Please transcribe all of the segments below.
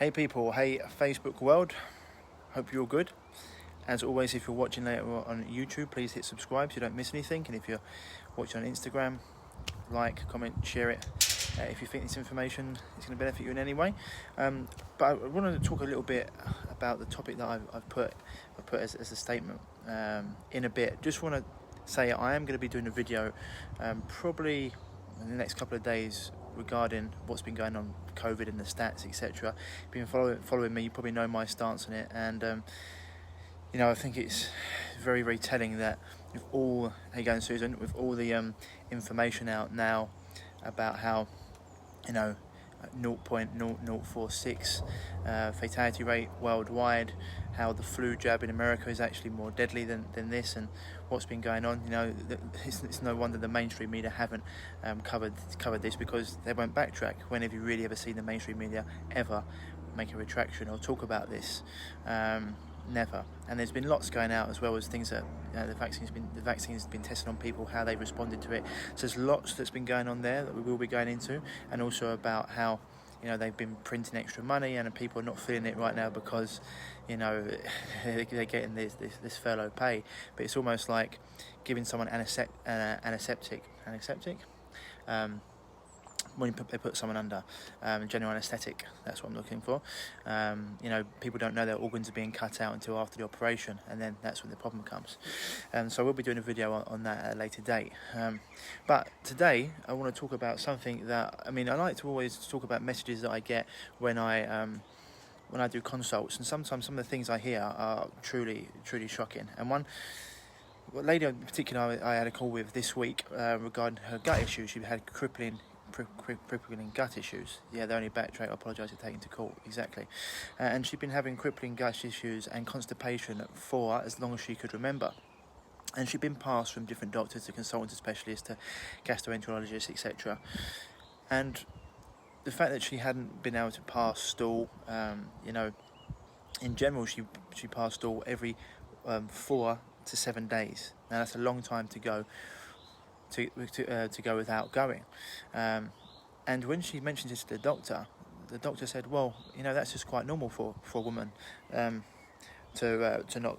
Hey people, hey Facebook world, hope you're all good. As always, if you're watching later on YouTube, please hit subscribe so you don't miss anything. And if you're watching on Instagram, like, comment, share it if you think this information is going to benefit you in any way. But I wanted to talk a little bit about the topic that I've put as a statement in a bit. Just want to say I am going to be doing a video probably in the next couple of days regarding what's been going on with COVID and the stats, etc. If you've been following me, you probably know my stance on it, and I think it's very, very telling that with all, how you going, Susan, with all the information out now about how 0.0046 fatality rate worldwide, how the flu jab in America is actually more deadly than this, and what's been going on. It's no wonder the mainstream media haven't covered this, because they won't backtrack. When have you really ever seen the mainstream media ever make a retraction or talk about this? Never. And there's been lots going out, as well as things that the vaccine's been tested on people, how they responded to it. So there's lots that's been going on there that we will be going into, and also about how they've been printing extra money and people are not feeling it right now because they're getting this furlough pay. But it's almost like giving someone antiseptic when they put someone under general anaesthetic. That's what I'm looking for. People don't know their organs are being cut out until after the operation, and then that's when the problem comes. So we'll be doing a video on that at a later date. But today I want to talk about something that I like to always talk about messages that I get when I do consults, and sometimes some of the things I hear are truly shocking. And one lady in particular I had a call with this week regarding her gut issues. She had crippling gut issues. Yeah, the only backtrack, I apologise for taking to court, exactly. And she'd been having crippling gut issues and constipation for as long as she could remember. And she'd been passed from different doctors to consultants, to specialists, to gastroenterologists, etc. And the fact that she hadn't been able to pass stool, in general, she passed stool every 4 to 7 days. Now that's a long time to go without going, and when she mentioned this to the doctor said, well, that's just quite normal for a woman to not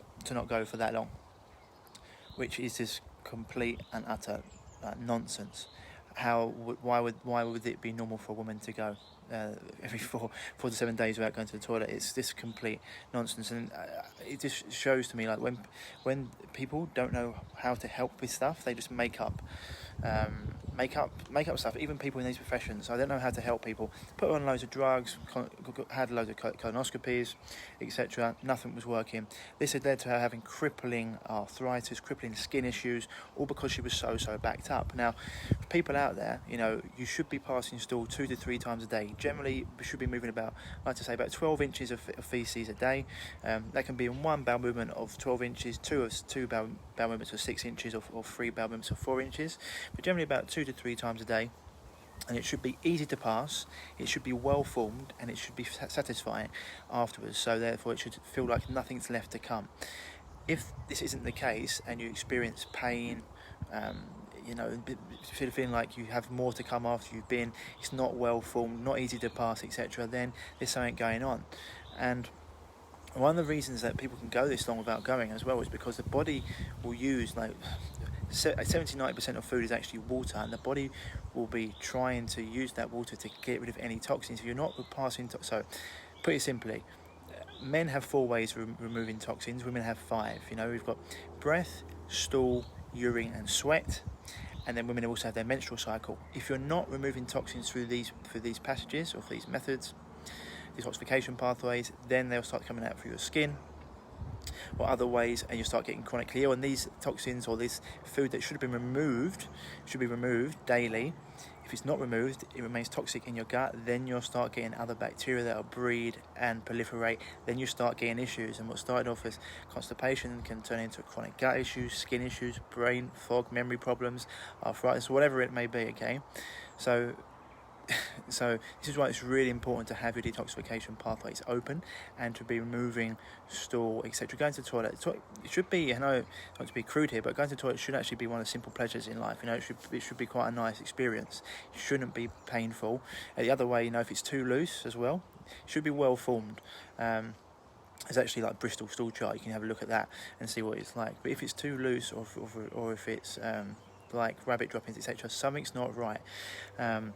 go for that long, which is just complete and utter nonsense. Why would it be normal for a woman to go every 4 to 7 days without going to the toilet? It's this complete nonsense, and it just shows to me, like, when people don't know how to help with stuff, they just make up stuff. Even people in these professions, I don't know how to help people. Put on loads of drugs, had loads of colonoscopies, etc. Nothing was working. This had led to her having crippling arthritis, crippling skin issues, all because she was so backed up. Now, people out there, you should be passing stool 2 to 3 times a day. Generally, we should be moving about 12 inches of feces a day. That can be in one bowel movement of 12 inches, two bowel movements of 6 inches, or 3 bowel movements of 4 inches. But generally about 2 to 3 times a day. And it should be easy to pass, it should be well formed, and it should be satisfying afterwards. So therefore it should feel like nothing's left to come. If this isn't the case and you experience pain, feeling like you have more to come after you've been, it's not well formed, not easy to pass, etc., then there's something going on. And one of the reasons that people can go this long without going as well is because the body will use 70-90% of food is actually water, and the body will be trying to use that water to get rid of any toxins. If you're not passing, so put it simply, men have 4 ways of removing toxins, women have 5. We've got breath, stool, urine and sweat, and then women also have their menstrual cycle. If you're not removing toxins through these passages or through these methods, detoxification pathways, then they'll start coming out through your skin or other ways, and you start getting chronically ill. And these toxins, or this food that should be removed daily, if it's not removed, it remains toxic in your gut. Then you'll start getting other bacteria that will breed and proliferate. Then you start getting issues, and what started off as constipation can turn into chronic gut issues, skin issues, brain fog, memory problems, arthritis, whatever it may be. Okay, so this is why it's really important to have your detoxification pathways open and to be removing stool, etc. Going to the toilet, it should be, I know not to be crude here, but going to the toilet should actually be one of the simple pleasures in life. It should be quite a nice experience. It shouldn't be painful. The other way, if it's too loose as well, should be well formed. It's actually like Bristol stool chart. You can have a look at that and see what it's like. But if it's too loose, or if it's like rabbit droppings, etc., something's not right. And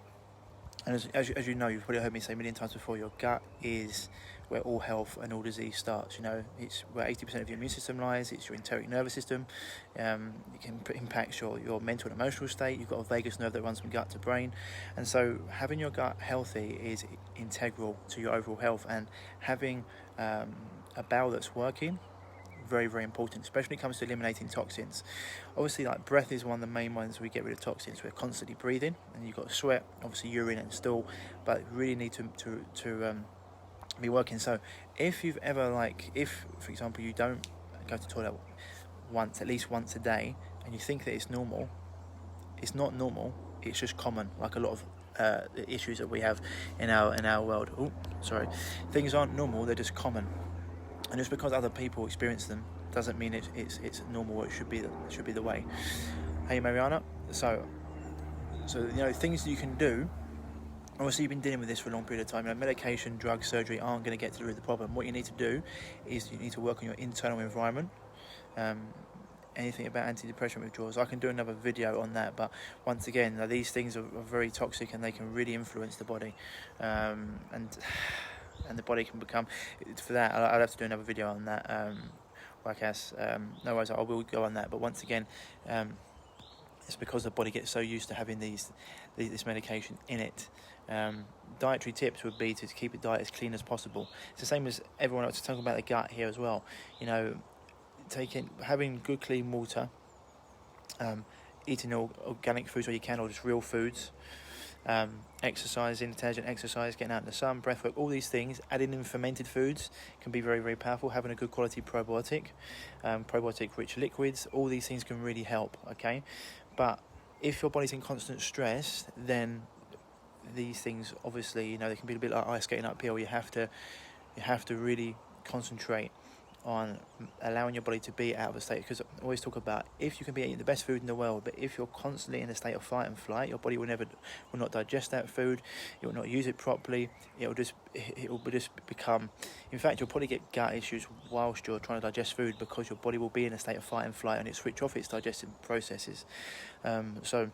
as you know, you've probably heard me say a million times before, your gut is where all health and all disease starts. You know, it's where 80% of your immune system lies. It's your enteric nervous system. It can impact your mental and emotional state. You've got a vagus nerve that runs from gut to brain, and so having your gut healthy is integral to your overall health. And having a bowel that's working, very, very important, especially when it comes to eliminating toxins. Obviously, like breath is one of the main ones we get rid of toxins. We're constantly breathing, and you've got sweat, obviously urine and stool, but really need to be working. So if you've ever if for example you don't go to the toilet at least once a day, and you think that it's normal, it's not normal. It's just common, like a lot of the issues that we have in our world. Oh, sorry, things aren't normal; they're just common. And just because other people experience them doesn't mean it's normal, or it should be the way. Hey Mariana, so things that you can do. Obviously, you've been dealing with this for a long period of time. Medication, drugs, surgery aren't going to get to the root of the problem. What you need to do is you need to work on your internal environment. Anything about antidepressant withdrawals, I can do another video on that. But once again, these things are very toxic, and they can really influence the body, and the body can become. For that, I'll have to do another video on that. No worries, I will go on that. But once again, it's because the body gets so used to having this medication in it. Dietary tips would be to keep your diet as clean as possible. It's the same as everyone else. Talking about the gut here as well. Having good clean water, eating organic foods where you can, or just real foods. Exercising, intelligent exercise, getting out in the sun, breath work, all these things. Adding in fermented foods can be very, very powerful. Having a good quality probiotic, probiotic rich liquids, all these things can really help. Okay, but if your body's in constant stress, then these things obviously they can be a bit like ice skating uphill. You have to really concentrate on allowing your body to be out of a state, because I always talk about, if you can be eating the best food in the world, but if you're constantly in a state of fight and flight, your body will not digest that food, it will not use it properly, it will just become, in fact you'll probably get gut issues whilst you're trying to digest food, because your body will be in a state of fight and flight and it switch off its digestive processes. So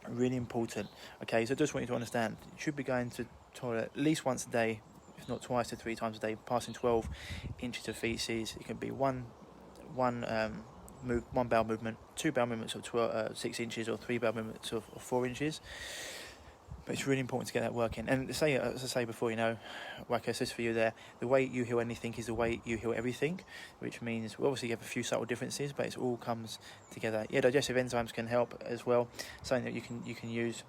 really important. Okay, so just want you to understand, you should be going to toilet at least once a day, if not twice to 3 times a day, passing 12 inches of feces. It can be one bowel movement, 2 bowel movements of 6 inches, or 3 bowel movements of 4 inches. But it's really important to get that working. And as I say before, like I said for you there, the way you heal anything is the way you heal everything, which means we obviously have a few subtle differences, but it all comes together. Yeah, digestive enzymes can help as well. Something that you can use.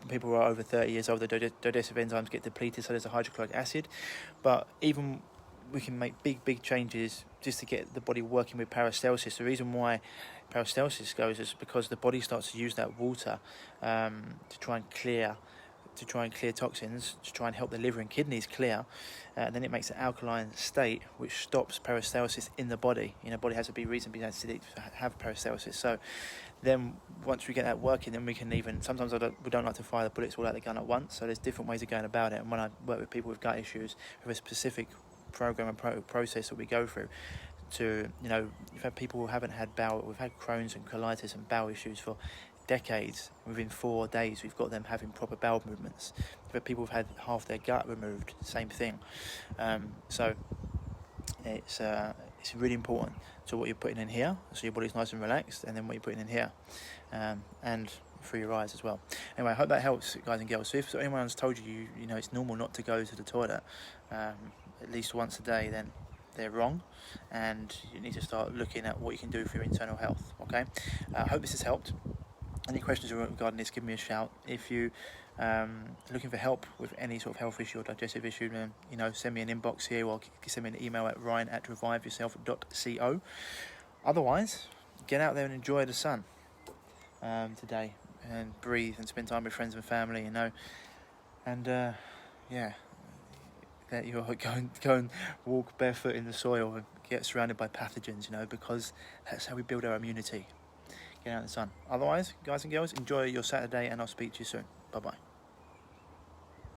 People who are over 30 years old, the digestive enzymes get depleted, so there's a hydrochloric acid. But even we can make big changes just to get the body working with peristalsis. The reason why peristalsis goes is because the body starts to use that water to try and clear toxins, to try and help the liver and kidneys clear, and then it makes an alkaline state which stops peristalsis in the body. The body has to be reasonably acidic to have peristalsis. So then once we get that working, then we can sometimes we don't like to fire the bullets all out the gun at once, so there's different ways of going about it. And when I work with people with gut issues, we have a specific program and process that we go through to, we've had people who haven't had we've had Crohn's and colitis and bowel issues for decades. Within 4 days we've got them having proper bowel movements. We've had people who've had half their gut removed, same thing. So it's really important to what you're putting in here, so your body's nice and relaxed, and then what you're putting in here, and through your eyes as well. Anyway, I hope that helps, guys and girls. So if anyone's told you it's normal not to go to the toilet at least once a day, then they're wrong, and you need to start looking at what you can do for your internal health. Okay, I hope this has helped. Any questions regarding this, give me a shout. If you looking for help with any sort of health issue or digestive issue, then send me an inbox here, or send me an email at ryan@reviveyourself.co. Otherwise, get out there and enjoy the sun today, and breathe and spend time with friends and family, and that you'll go and walk barefoot in the soil and get surrounded by pathogens, because that's how we build our immunity. Get out in the sun. Otherwise, guys and girls, enjoy your Saturday, and I'll speak to you soon. Bye-bye.